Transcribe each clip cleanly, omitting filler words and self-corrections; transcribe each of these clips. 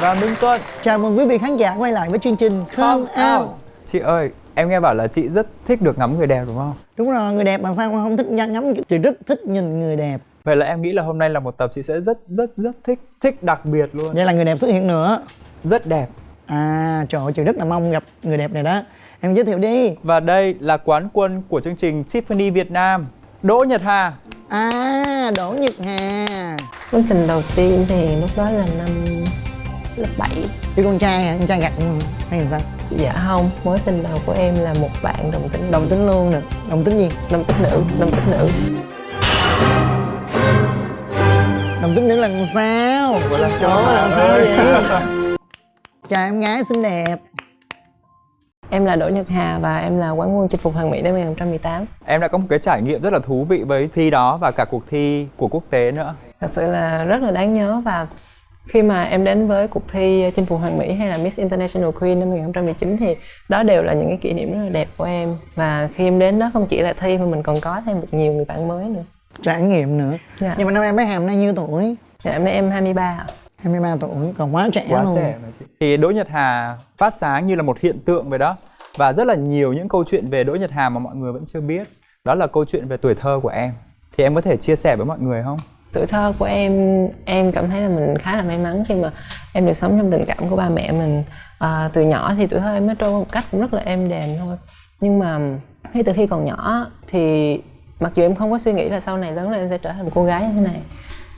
và Minh Tuấn. Chào mừng quý vị khán giả quay lại với chương trình Come Out. Chị ơi, em nghe bảo là chị rất thích được ngắm người đẹp đúng không? Đúng rồi, người đẹp mà sao không thích ngắm, chị rất thích nhìn người đẹp. Vậy là em nghĩ là hôm nay là một tập chị sẽ rất thích đặc biệt luôn. Vậy là người đẹp xuất hiện nữa. Rất đẹp. À trời ơi, chị rất là mong gặp người đẹp này đó. Em giới thiệu đi. Và đây là quán quân của chương trình Tiffany Việt Nam, Đỗ Nhật Hà. À, Đỗ Nhật Hà. Mối tình đầu tiên thì lúc đó là năm lớp 7. Yêu con trai hả? Con trai gặt không? Hay là sao? Dạ không, mối tình đầu của em là một bạn đồng tính. Đồng tính luôn nè. Đồng tính gì? Đồng tính nữ, đồng tính nữ. Đồng tính nữ là làm sao? Gọi là Trời ơi, làm sao vậy? Chào em gái xinh đẹp. Em là Đỗ Nhật Hà và em là quán quân chinh phục Hoàn Mỹ năm 2018. Em đã có một cái trải nghiệm rất là thú vị với thi đó và cả cuộc thi của quốc tế nữa. Thật sự là rất là đáng nhớ, và khi mà em đến với cuộc thi chinh phục Hoàn Mỹ hay là Miss International Queen năm 2019 thì đó đều là những cái kỷ niệm rất là đẹp của em. Và khi em đến đó không chỉ là thi mà mình còn có thêm được nhiều người bạn mới nữa. Trải nghiệm nữa. Dạ. Nhưng mà năm em bé Hàm nay nhiêu tuổi? Dạ, em nay em 23 ạ. 23 tuổi, còn quá trẻ Quá luôn. trẻ mà chị. Thì Đỗ Nhật Hà phát sáng như là một hiện tượng vậy đó. Và rất là nhiều những câu chuyện về Đỗ Nhật Hà mà mọi người vẫn chưa biết. Đó là câu chuyện về tuổi thơ của em. Thì em có thể chia sẻ với mọi người không? Tuổi thơ của em cảm thấy là mình khá là may mắn khi mà em được sống trong tình cảm của ba mẹ mình. Từ nhỏ thì tuổi thơ em nó trôi một cách cũng rất là êm đềm thôi. Nhưng mà ngay từ khi còn nhỏ thì mặc dù em không có suy nghĩ là sau này lớn lên em sẽ trở thành một cô gái như thế này,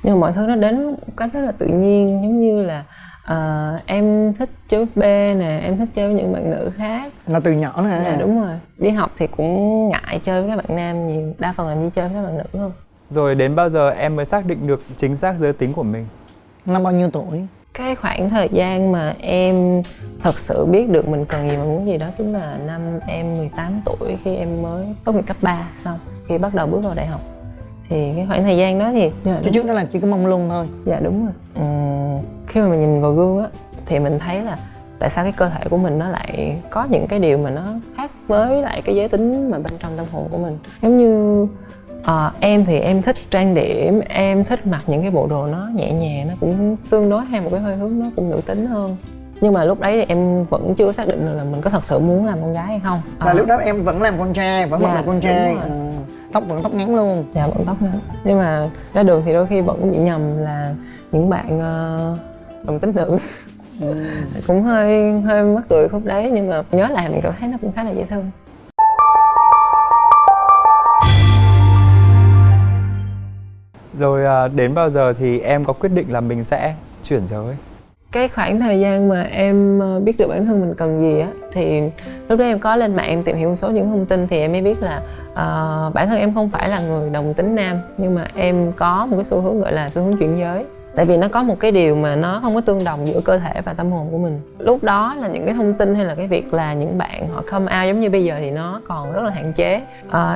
nhưng mà mọi thứ nó đến một cách rất là tự nhiên. Giống như là em thích chơi búp bê nè, em thích chơi với những bạn nữ khác. Là từ nhỏ nữa hả? Dạ đúng rồi. Đi học thì cũng ngại chơi với các bạn nam nhiều, đa phần là đi chơi với các bạn nữ hơn. Rồi đến bao giờ em mới xác định được chính xác giới tính của mình? Năm bao nhiêu tuổi? Cái khoảng thời gian mà em thật sự biết được mình cần gì và muốn gì đó chính là năm em 18 tuổi, khi em mới tốt nghiệp cấp 3 xong, khi bắt đầu bước vào đại học. Thì cái khoảng thời gian đó thì Chứ trước đó là chỉ có mông lung thôi. dạ đúng rồi. Khi mà mình nhìn vào gương á thì mình thấy là tại sao cái cơ thể của mình nó lại có những cái điều mà nó khác với lại cái giới tính mà bên trong tâm hồn của mình. Giống như em thì em thích trang điểm, em thích mặc những cái bộ đồ nó nhẹ nhàng, nó cũng tương đối theo một cái hơi hướng nó cũng nữ tính hơn. Nhưng mà lúc đấy thì em vẫn chưa xác định được là mình có thật sự muốn làm con gái hay không. Là lúc đó em vẫn làm con trai, vẫn mặc Dạ, là con trai. đúng rồi. Tóc vẫn tóc ngắn luôn. Dạ vẫn tóc ngắn. Nhưng mà ra đường thì đôi khi vẫn bị nhầm là những bạn đồng tính nữ. Cũng hơi mắc cười khúc đấy, nhưng mà nhớ lại mình cảm thấy nó cũng khá là dễ thương. Rồi đến bao giờ thì em có quyết định là mình sẽ chuyển giới? Cái khoảng thời gian mà em biết được bản thân mình cần gì á, thì lúc đó em có lên mạng em tìm hiểu một số những thông tin thì em mới biết là bản thân em không phải là người đồng tính nam, nhưng mà em có một cái xu hướng gọi là xu hướng chuyển giới. Tại vì nó có một cái điều mà nó không có tương đồng giữa cơ thể và tâm hồn của mình. Lúc đó là những cái thông tin hay là cái việc là những bạn họ come out giống như bây giờ thì nó còn rất là hạn chế.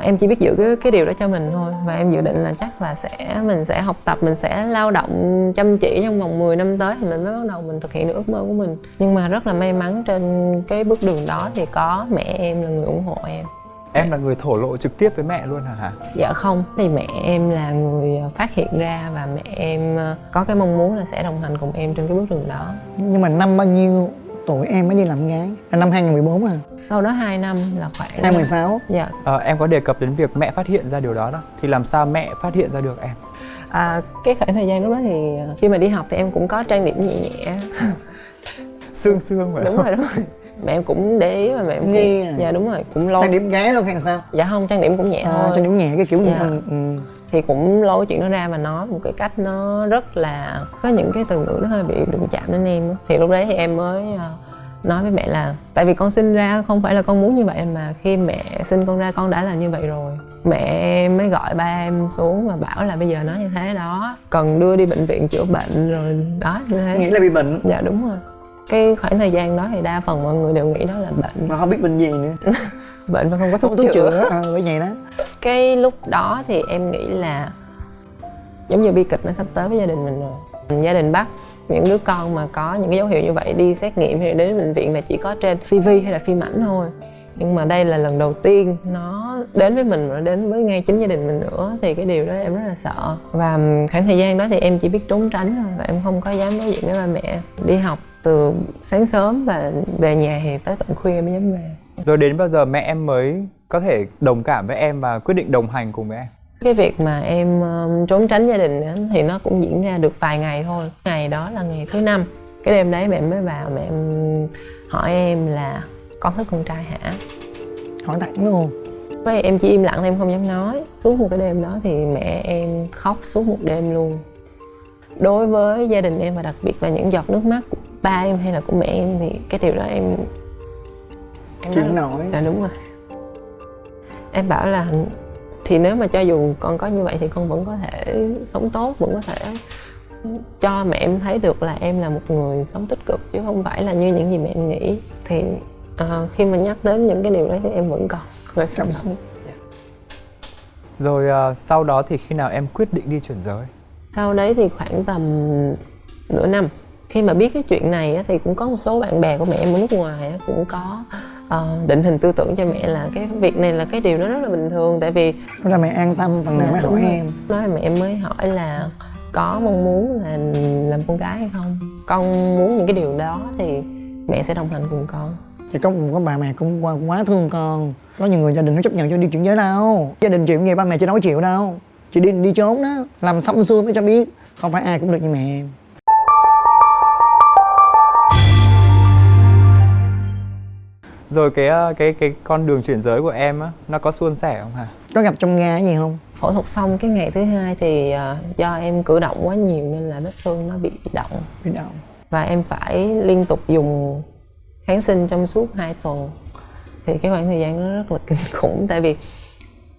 Em chỉ biết giữ cái điều đó cho mình thôi. Và em dự định là chắc là mình sẽ học tập, mình sẽ lao động chăm chỉ trong vòng 10 năm tới thì mình mới bắt đầu mình thực hiện được ước mơ của mình. Nhưng mà rất là may mắn trên cái bước đường đó thì có mẹ em là người ủng hộ em. Em là người thổ lộ trực tiếp với mẹ luôn hả? Dạ không, thì mẹ em là người phát hiện ra và mẹ em có cái mong muốn là sẽ đồng hành cùng em trên cái bước đường đó. Nhưng mà năm bao nhiêu tuổi em mới đi làm gái? Là năm 2014 à? Sau đó 2 năm là khoảng 2016. Dạ. Em có đề cập đến việc mẹ phát hiện ra điều đó đó. Thì làm sao mẹ phát hiện ra được em? Cái khoảng thời gian lúc đó thì khi mà đi học thì em cũng có trang điểm nhẹ nhẹ. Sương phải Đúng không? rồi, đúng rồi. Mẹ em cũng để ý và mẹ em Nghi cũng... à? Dạ đúng rồi, cũng lâu. Trang điểm gái luôn hay sao? Dạ không, trang điểm cũng nhẹ thôi. Trang điểm nhẹ cái kiểu Dạ. mình. Thì cũng lôi cái chuyện đó ra mà nói một cái cách nó rất là... Có những cái từ ngữ nó hơi bị đụng chạm đến em á. Thì lúc đấy thì em mới nói với mẹ là tại vì con sinh ra không phải là con muốn như vậy, mà khi mẹ sinh con ra con đã là như vậy rồi. Mẹ em mới gọi ba em xuống và bảo là bây giờ nó như thế đó, cần đưa đi bệnh viện chữa bệnh rồi đó, như thế. Nghĩ là bị bệnh. Dạ đúng rồi. Cái khoảng thời gian đó thì đa phần mọi người đều nghĩ đó là bệnh. Mà không biết bệnh gì nữa. Bệnh mà không có Không thuốc thuốc chữa. chữa. Bởi vậy đó. Cái lúc đó thì em nghĩ là giống như bi kịch nó sắp tới với gia đình mình rồi. Gia đình bắt những đứa con mà có những cái dấu hiệu như vậy đi xét nghiệm hay đến bệnh viện là chỉ có trên TV hay là phim ảnh thôi. Nhưng mà đây là lần đầu tiên nó đến với mình, nó đến với ngay chính gia đình mình nữa, thì cái điều đó em rất là sợ. Và khoảng thời gian đó thì em chỉ biết trốn tránh thôi, và em không có dám đối diện với ba mẹ. Đi học từ sáng sớm và về nhà thì tới tận khuya mới dám về. Rồi đến bao giờ mẹ em mới có thể đồng cảm với em và quyết định đồng hành cùng với em? Cái việc mà em trốn tránh gia đình á, thì nó cũng diễn ra được vài ngày thôi. Ngày đó là ngày thứ 5. Cái đêm đấy mẹ mới vào, mẹ em hỏi em là con thích con trai hả? Hỏi thẳng luôn. Vậy em chỉ im lặng, em không dám nói. Suốt một cái đêm đó thì mẹ em khóc suốt một đêm luôn. Đối với gia đình em và đặc biệt là những giọt nước mắt của ba em hay là của mẹ em thì cái điều đó em Chịu không nổi. Dạ đúng rồi. Em bảo là thì nếu mà cho dù con có như vậy thì con vẫn có thể sống tốt, vẫn có thể cho mẹ em thấy được là em là một người sống tích cực chứ không phải là như những gì mẹ em nghĩ. Thì khi mà nhắc đến những cái điều đấy thì em vẫn còn hơi Cảm xúc. Rồi sau đó thì khi nào em quyết định đi chuyển giới? Sau đấy thì khoảng tầm nửa năm, khi mà biết cái chuyện này á, thì cũng có một số bạn bè của mẹ em ở nước ngoài á, cũng có định hình tư tưởng cho mẹ là cái việc này là cái điều nó rất là bình thường. Tại vì Đó là mẹ an tâm phần nào mới hỏi em. nói mẹ em mới hỏi là có mong muốn là làm con gái hay không, con muốn những cái điều đó thì mẹ sẽ đồng hành cùng con. Thì có bà mẹ cũng quá thương con. Có nhiều người gia đình nó chấp nhận cho đi chuyển giới đâu. Gia đình chịu gì ba mẹ chị đâu có chịu đâu. Chị đi trốn đó, làm xong xuôi mới cho biết. Không phải ai cũng được như mẹ em. Rồi cái con đường chuyển giới của em á, nó có suôn sẻ không hả? Có gặp trong ga gì không? Phẫu thuật xong cái ngày thứ 2 thì do em cử động quá nhiều nên là vết thương nó bị động. Bị động. Và em phải liên tục dùng kháng sinh trong suốt 2 tuần. Thì cái khoảng thời gian nó rất là kinh khủng. Tại vì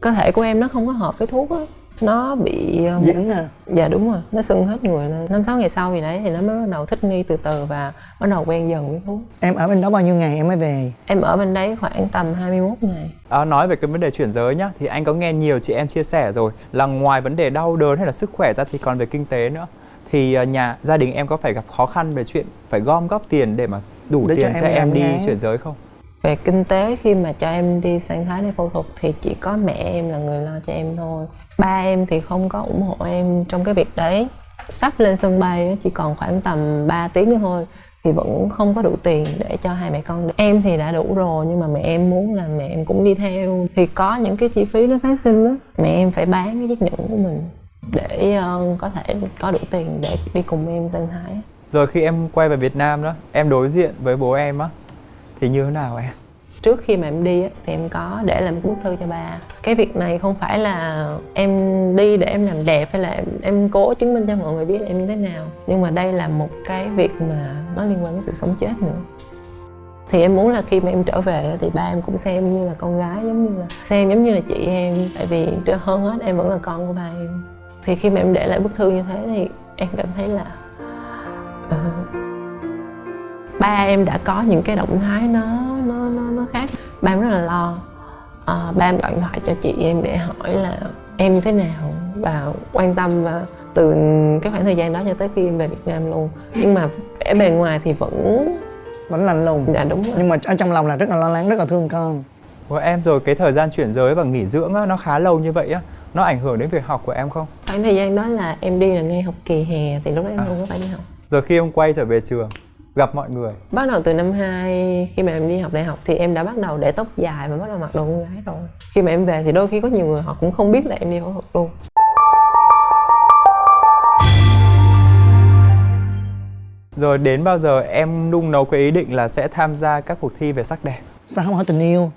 cơ thể của em nó không có hợp với thuốc á. Nó bị Diễn à? Dạ đúng rồi, nó sưng hết người lên. 5-6 ngày sau thì đấy thì nó mới bắt đầu thích nghi từ từ và bắt đầu quen dần với thuốc. Em ở bên đó bao nhiêu ngày em mới về? Em ở bên đấy khoảng tầm 21 ngày. Nói về cái vấn đề chuyển giới nhá, thì anh có nghe nhiều chị em chia sẻ rồi là ngoài vấn đề đau đớn hay là sức khỏe ra thì còn về kinh tế nữa. Thì gia đình em có phải gặp khó khăn về chuyện phải gom góp tiền để mà đủ để tiền cho em đi gái. chuyển giới không? Về kinh tế khi mà cho em đi sang Thái để phẫu thuật thì chỉ có mẹ em là người lo cho em thôi. Ba em thì không có ủng hộ em trong cái việc đấy. Sắp lên sân bay chỉ còn khoảng tầm 3 tiếng nữa thôi thì vẫn không có đủ tiền để cho hai mẹ con. Em thì đã đủ rồi nhưng mà mẹ em muốn là mẹ em cũng đi theo. Thì có những cái chi phí nó phát sinh đó. Mẹ em phải bán cái chiếc nhẫn của mình để có thể có đủ tiền để đi cùng em sang Thái. Rồi khi em quay về Việt Nam đó, em đối diện với bố em á thì như thế nào em? Trước khi mà em đi á, thì em có để lại một bức thư cho ba. Cái việc này không phải là em đi để em làm đẹp hay là em cố chứng minh cho mọi người biết là em như thế nào. Nhưng mà đây là một cái việc mà nó liên quan đến sự sống chết nữa. Thì em muốn là khi mà em trở về thì ba em cũng xem như là con gái, xem giống như là chị em. Tại vì hơn hết em vẫn là con của ba em. Thì khi mà em để lại bức thư như thế thì em cảm thấy là ba em đã có những cái động thái nó khác. Ba em rất là lo. Ba em gọi điện thoại cho chị em để hỏi là em thế nào và quan tâm, và từ cái khoảng thời gian đó cho tới khi em về Việt Nam luôn. Nhưng mà vẻ bề ngoài thì vẫn lạnh lùng. Dạ đúng rồi. Nhưng mà ở trong lòng là rất là lo lắng, rất là thương con. Của em rồi cái thời gian chuyển giới và nghỉ dưỡng á, nó khá lâu như vậy á, nó ảnh hưởng đến việc học của em không? Khoảng thời gian đó là em đi là ngay học kỳ hè thì lúc đó em không có phải đi học. Rồi khi em quay trở về trường gặp mọi người, bắt đầu từ năm 2 khi mà em đi học đại học thì em đã bắt đầu để tóc dài và bắt đầu mặc đồ con gái rồi. Khi mà em về thì đôi khi có nhiều người họ cũng không biết là em đi phẫu thuật luôn. rồi đến bao giờ em nung nấu cái ý định là sẽ tham gia các cuộc thi về sắc đẹp? Sao không hỏi tình yêu?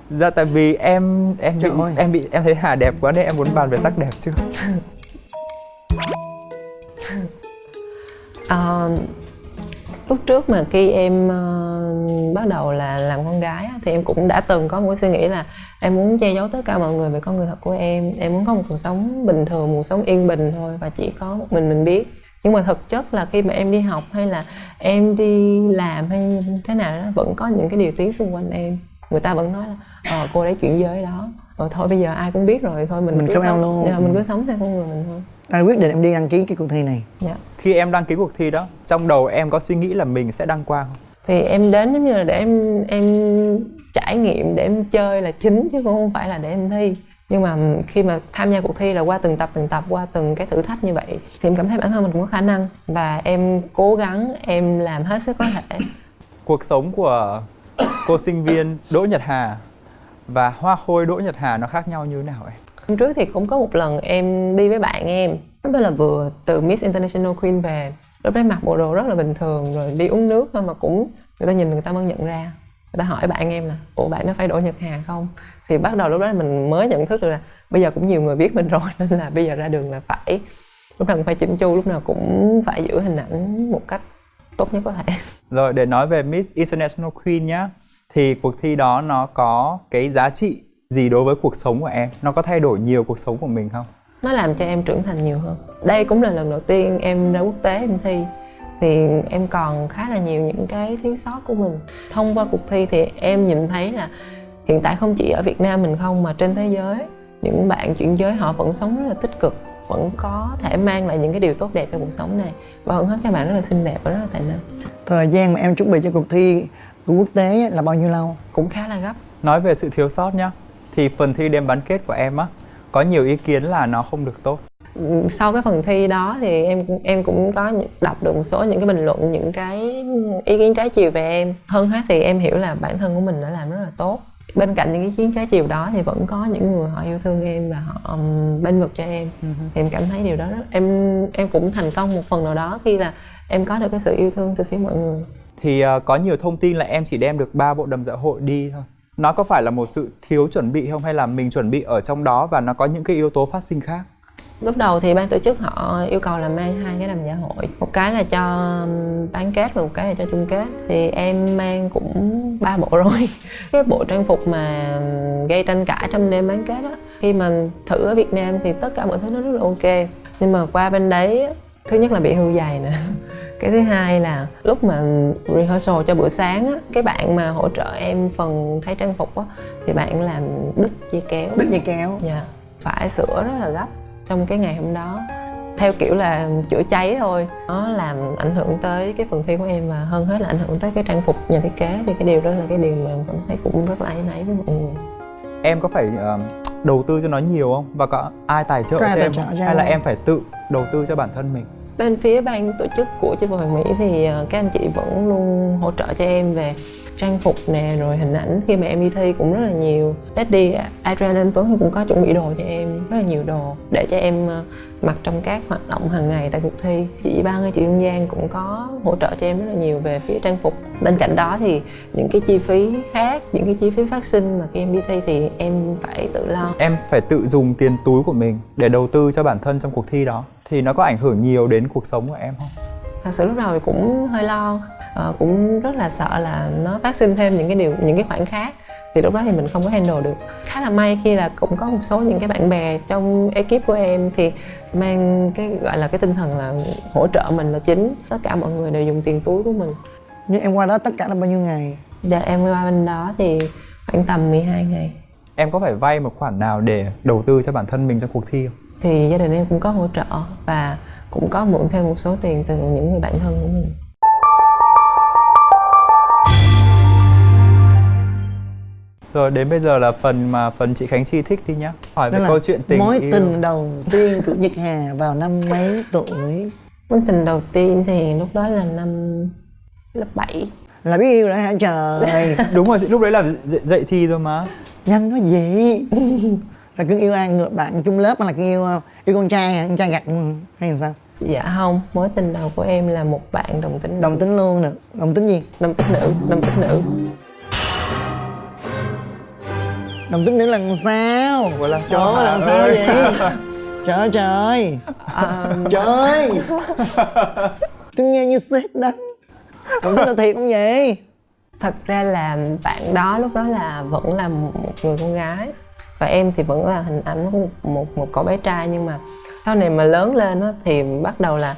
Dạ tại vì em thấy Hà đẹp quá nên em muốn bàn về sắc đẹp chứ. Lúc trước mà khi em bắt đầu là làm con gái á, thì em cũng đã từng có một cái suy nghĩ là em muốn che giấu tất cả mọi người về con người thật của em. Em muốn có một cuộc sống bình thường, một cuộc sống yên bình thôi và chỉ có một mình biết. Nhưng mà thực chất là khi mà em đi học hay là em đi làm hay thế nào đó, vẫn có những cái điều tiếng xung quanh em. Người ta vẫn nói là cô đấy chuyển giới đó. Thôi bây giờ ai cũng biết rồi, thôi mình cứ sống luôn. Mình cứ sống theo con người mình thôi. Ai quyết định em đi đăng ký cái cuộc thi này? Dạ. Khi em đăng ký cuộc thi đó, trong đầu em có suy nghĩ là mình sẽ đăng quang không? Thì em đến giống như là để em trải nghiệm, để em chơi là chính chứ cũng không phải là để em thi. Nhưng mà khi mà tham gia cuộc thi là qua từng tập, qua từng cái thử thách như vậy thì em cảm thấy bản thân mình cũng có khả năng và em cố gắng, em làm hết sức có thể. Cuộc sống của cô sinh viên Đỗ Nhật Hà và hoa khôi Đỗ Nhật Hà nó khác nhau như thế nào em? Hôm trước thì cũng có một lần em đi với bạn em, lúc đó là vừa từ Miss International Queen về. Lúc đấy mặc bộ đồ rất là bình thường rồi đi uống nước thôi mà cũng người ta nhìn người ta mới nhận ra. Người ta hỏi bạn em là ủa bạn nó phải Đỗ Nhật Hà không? Thì bắt đầu lúc đó mình mới nhận thức được là bây giờ cũng nhiều người biết mình rồi, nên là bây giờ ra đường là phải lúc nào cũng phải chỉnh chu, lúc nào cũng phải giữ hình ảnh một cách tốt nhất có thể. Rồi để nói về Miss International Queen nhá, thì cuộc thi đó nó có cái giá trị gì đối với cuộc sống của em? Nó có thay đổi nhiều cuộc sống của mình không? Nó làm cho em trưởng thành nhiều hơn. Đây cũng là lần đầu tiên em ra quốc tế em thi, thì em còn khá là nhiều những cái thiếu sót của mình. Thông qua cuộc thi thì em nhìn thấy là hiện tại không chỉ ở Việt Nam mình không mà trên thế giới, những bạn chuyển giới họ vẫn sống rất là tích cực, vẫn có thể mang lại những cái điều tốt đẹp cho cuộc sống này. Và hơn hết các bạn rất là xinh đẹp và rất là tài năng. Thời gian mà em chuẩn bị cho cuộc thi của quốc tế là bao nhiêu lâu? Cũng khá là gấp. Nói về sự thiếu sót nhá, thì phần thi đêm bán kết của em á, có nhiều ý kiến là nó không được tốt. Sau cái phần thi đó thì em cũng có đọc được một số những cái bình luận, những cái ý kiến trái chiều về em. Hơn hết thì em hiểu là bản thân của mình đã làm rất là tốt. Bên cạnh những ý kiến trái chiều đó thì vẫn có những người họ yêu thương em và họ bênh vực cho em. Thì em cảm thấy điều đó em cũng thành công một phần nào đó khi là em có được cái sự yêu thương từ phía mọi người. Thì có nhiều thông tin là em chỉ đem được 3 bộ đầm dạ hội đi thôi. Nó có phải là một sự thiếu chuẩn bị không, hay là mình chuẩn bị ở trong đó và nó có những cái yếu tố phát sinh khác? Lúc đầu thì ban tổ chức họ yêu cầu là mang 2 cái đầm dạ hội, một cái là cho bán kết và một cái là cho chung kết. Thì em mang cũng 3 bộ rồi. Cái bộ trang phục mà gây tranh cãi trong đêm bán kết á, khi mà thử ở Việt Nam thì tất cả mọi thứ nó rất là ok, nhưng mà qua bên đấy thứ nhất là bị hư giày nè, cái thứ hai là lúc mà rehearsal cho bữa sáng á, cái bạn mà hỗ trợ em phần thay trang phục á thì bạn làm đứt dây kéo. Đứt dây kéo. Dạ, phải sửa rất là gấp trong cái ngày hôm đó, theo kiểu là chữa cháy thôi. Nó làm ảnh hưởng tới cái phần thi của em và hơn hết là ảnh hưởng tới cái trang phục nhà thiết kế. Thì cái điều đó là cái điều mà em cảm thấy cũng rất là áy náy với mọi người. Em có phải đầu tư cho nó nhiều không? Và có ai tài trợ cho em không? Hay là em phải tự đầu tư cho bản thân mình? Bên phía ban tổ chức của Chinh phục Hoàn Mỹ thì các anh chị vẫn luôn hỗ trợ cho em về trang phục nè, rồi hình ảnh khi mà em đi thi cũng rất là nhiều. Daddy Adrian anh Tuấn thì cũng có chuẩn bị đồ cho em rất là nhiều đồ để cho em mặc trong các hoạt động hàng ngày tại cuộc thi. Chị Ban, chị Hương Giang cũng có hỗ trợ cho em rất là nhiều về phía trang phục. Bên cạnh đó thì những cái chi phí khác, những cái chi phí phát sinh mà khi em đi thi thì em phải tự lo. Em phải tự dùng tiền túi của mình để đầu tư cho bản thân trong cuộc thi đó, thì nó có ảnh hưởng nhiều đến cuộc sống của em không? Thật sự lúc đầu thì cũng hơi lo, cũng rất là sợ là nó phát sinh thêm những cái khoản khác, thì lúc đó thì mình không có handle được. Khá là may khi là cũng có một số những cái bạn bè trong ekip của em thì mang cái gọi là cái tinh thần là hỗ trợ mình là chính. Tất cả mọi người đều dùng tiền túi của mình. Nhưng em qua đó tất cả là bao nhiêu ngày? Dạ em qua bên đó thì khoảng tầm 12 ngày. Em có phải vay một khoản nào để đầu tư cho bản thân mình trong cuộc thi không? Thì gia đình em cũng có hỗ trợ và cũng có mượn thêm một số tiền từ những người bạn thân của mình. Rồi đến bây giờ là phần chị Khánh Chi thích đi nhá. Hỏi về câu chuyện tình mối yêu. tình đầu tiên của Nhật Hà vào năm mấy tuổi? Mối tình đầu tiên thì lúc đó là năm lớp 7. Là biết yêu rồi hả trời? Đúng rồi, lúc đấy là dậy thi rồi mà. Nhanh quá gì? Là cưng yêu ai, ngược bạn chung lớp hay là cưng yêu con trai hả? Con trai gặt hay là sao? Dạ không, mối tình đầu của em là một bạn đồng tính. Đồng tính luôn nè, đồng tính gì? Đồng tính nữ, đồng tính nữ. Đồng tính nữ là làm sao? Ủa là Trời ơi, làm sao vậy? Trời ơi trời! Trời ơi! Tôi nghe như sét đánh. Đồng tính là thiệt không vậy? Thật ra là bạn đó lúc đó là vẫn là một người con gái và em thì vẫn là hình ảnh một cậu bé trai, nhưng mà sau này mà lớn lên á thì bắt đầu là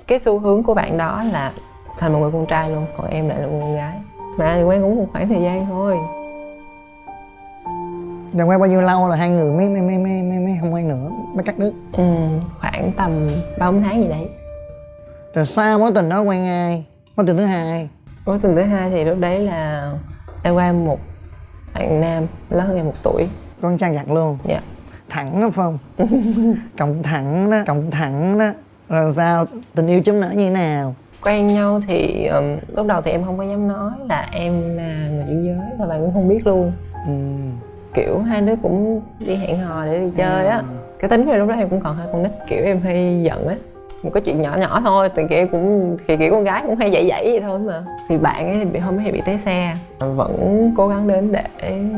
cái xu hướng của bạn đó là thành một người con trai luôn, còn em lại là một con gái. Mà thì quen cũng một khoảng thời gian thôi. Rồi quen bao nhiêu lâu là hai người mới không quen nữa, mới cắt đứt? Khoảng tầm 3-4 tháng gì đấy. Rồi sau mối tình đó quen ai? Mối tình thứ hai? Mối tình thứ hai thì lúc đấy là em quen một bạn nam lớn hơn em 1 tuổi. Con trai gặt luôn. Dạ. Thẳng đó phải không? Cộng thẳng đó. Rồi sao? Tình yêu chấm nở như thế nào? Quen nhau thì lúc đầu thì em không có dám nói là em là người chuyển giới, và bạn cũng không biết luôn. Kiểu hai đứa cũng đi hẹn hò để đi chơi á. Cái tính của em lúc đó em cũng còn hơi con nít, kiểu em hay giận á, một cái chuyện nhỏ nhỏ thôi, thì kiểu con gái cũng hay dậy vậy thôi mà. Thì bạn ấy hôm ấy bị té xe, vẫn cố gắng đến để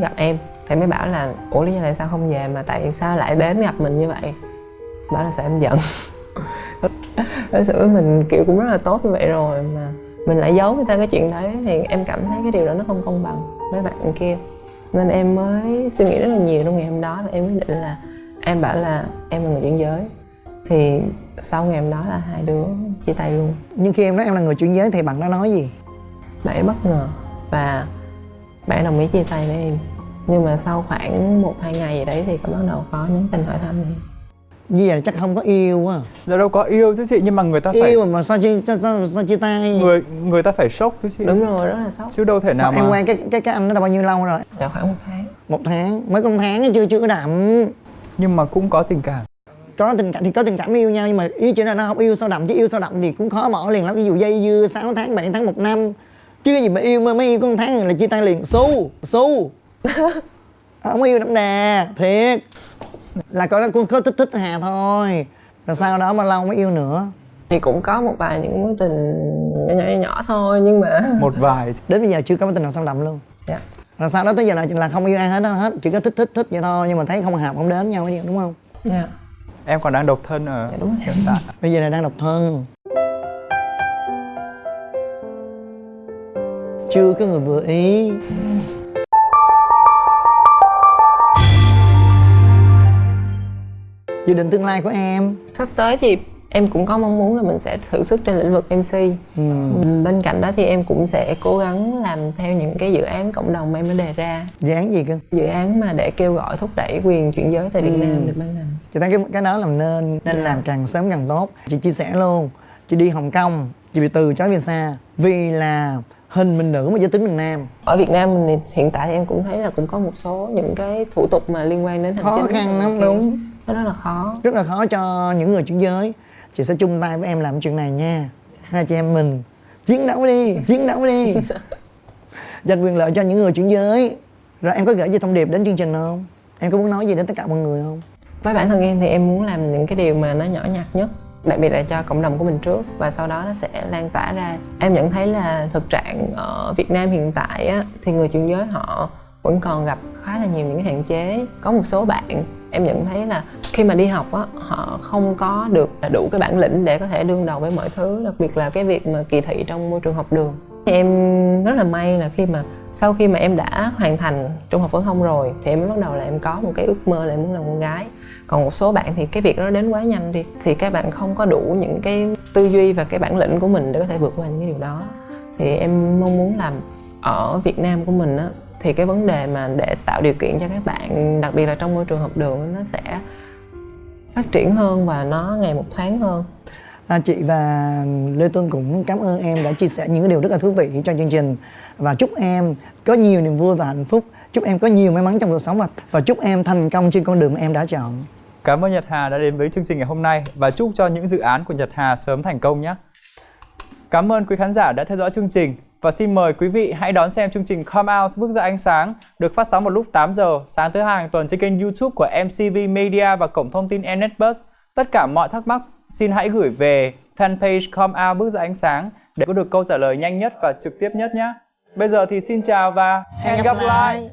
gặp em. Thì mới bảo là ủa lý do tại sao không về mà tại sao lại đến gặp mình như vậy. Bảo là sợ em giận. Đối xử với mình kiểu cũng rất là tốt như vậy rồi mà mình lại giấu người ta cái chuyện đấy, thì em cảm thấy cái điều đó nó không công bằng với bạn kia. Nên em mới suy nghĩ rất là nhiều trong ngày hôm đó, và em quyết định là em bảo là em là người chuyển giới. Thì sau ngày hôm đó là hai đứa chia tay luôn. Nhưng khi em nói em là người chuyển giới thì bạn đã nói gì? Bạn ấy bất ngờ và bạn đồng ý chia tay với em. Nhưng mà sau khoảng 1-2 ngày gì đấy thì có bắt đầu có nhắn tin hỏi thăm em. Như vậy là chắc không có yêu á. Dạ đâu có yêu chứ chị, nhưng mà người ta phải Yêu mà sao chia tay? người ta phải sốc chứ chị. Đúng rồi, rất là sốc. Chứ đâu thể nào mà Em quen cái anh đó đã bao nhiêu lâu rồi? Dạ khoảng 1 tháng. 1 tháng, mới có 1 tháng chưa có đậm. nhưng mà cũng có tình cảm. Có tình cảm thì có tình cảm yêu nhau, nhưng mà ý chỉ là nó không yêu sâu đậm, chứ yêu sâu đậm thì cũng khó bỏ liền lắm. Ví dụ dây dưa 6 tháng, 7 tháng, 1 năm. Chứ cái gì mà yêu mới yêu có 1 tháng là chia tay liền. Su không yêu đậm đà, thiệt. Là có thích Hà thôi. Rồi sau đó bao lâu mới yêu nữa? Thì cũng có một vài những mối tình nhỏ thôi, nhưng mà Một vài. Đến bây giờ chưa có mối tình nào sâu đậm luôn. dạ. Rồi sau đó tới giờ là không yêu ai hết, chỉ có thích vậy thôi, nhưng mà thấy không hợp không đến nhau vậy, đúng không? Dạ. Em còn đang độc thân ở Dạ, đúng rồi. hiện tại. Bây giờ là đang độc thân, chưa có người vừa ý. Dự định tương lai của em? Sắp tới thì em cũng có mong muốn là mình sẽ thử sức trên lĩnh vực MC. Bên cạnh đó thì em cũng sẽ cố gắng làm theo những cái dự án cộng đồng mà em đã đề ra. Dự án gì cơ? Dự án mà để kêu gọi thúc đẩy quyền chuyển giới tại Việt Nam được ban hành. Chị thấy cái đó làm nên làm càng sớm càng tốt. Chị chia sẻ luôn, chị đi Hồng Kông, chị bị từ chối visa vì là hình mình nữ mà giới tính mình nam. Ở Việt Nam mình thì hiện tại thì em cũng thấy là cũng có một số những cái thủ tục mà liên quan đến hành chính. Khó khăn lắm, đúng. Nó rất là khó. Rất là khó cho những người chuyển giới. Chị sẽ chung tay với em làm chuyện này nha. Hai chị em mình chiến đấu đi giành quyền lợi cho những người chuyển giới. Rồi em có gửi gì thông điệp đến chương trình không? Em có muốn nói gì đến tất cả mọi người không? Với bản thân em thì em muốn làm những cái điều mà nó nhỏ nhặt nhất, đặc biệt là cho cộng đồng của mình trước, và sau đó nó sẽ lan tỏa ra. Em nhận thấy là thực trạng ở Việt Nam hiện tại á, thì người chuyển giới họ vẫn còn gặp khá là nhiều những cái hạn chế. Có một số bạn em nhận thấy là khi mà đi học á, họ không có được đủ cái bản lĩnh để có thể đương đầu với mọi thứ, đặc biệt là cái việc mà kỳ thị trong môi trường học đường. Em rất là may là sau khi mà em đã hoàn thành trung học phổ thông rồi thì em mới bắt đầu là em có một cái ước mơ là em muốn làm con gái. Còn một số bạn thì cái việc đó đến quá nhanh đi, thì các bạn không có đủ những cái tư duy và cái bản lĩnh của mình để có thể vượt qua những cái điều đó. Thì em mong muốn làm ở Việt Nam của mình á, thì cái vấn đề mà để tạo điều kiện cho các bạn, đặc biệt là trong môi trường học đường, nó sẽ phát triển hơn và nó ngày một thoáng hơn. Chị và Lê Tuân cũng cảm ơn em đã chia sẻ những điều rất là thú vị trong chương trình. Và chúc em có nhiều niềm vui và hạnh phúc. Chúc em có nhiều may mắn trong cuộc sống và chúc em thành công trên con đường mà em đã chọn. Cảm ơn Nhật Hà đã đến với chương trình ngày hôm nay và chúc cho những dự án của Nhật Hà sớm thành công nhé. Cảm ơn quý khán giả đã theo dõi chương trình và xin mời quý vị hãy đón xem chương trình Come Out Bước Ra Ánh Sáng được phát sóng vào lúc 8 giờ sáng thứ Hai hàng tuần trên kênh YouTube của MCV Media và cổng thông tin Mnetbus. Tất cả mọi thắc mắc xin hãy gửi về fanpage Come Out Bước Ra Ánh Sáng để có được câu trả lời nhanh nhất và trực tiếp nhất nhé. Bây giờ thì xin chào và hẹn gặp lại.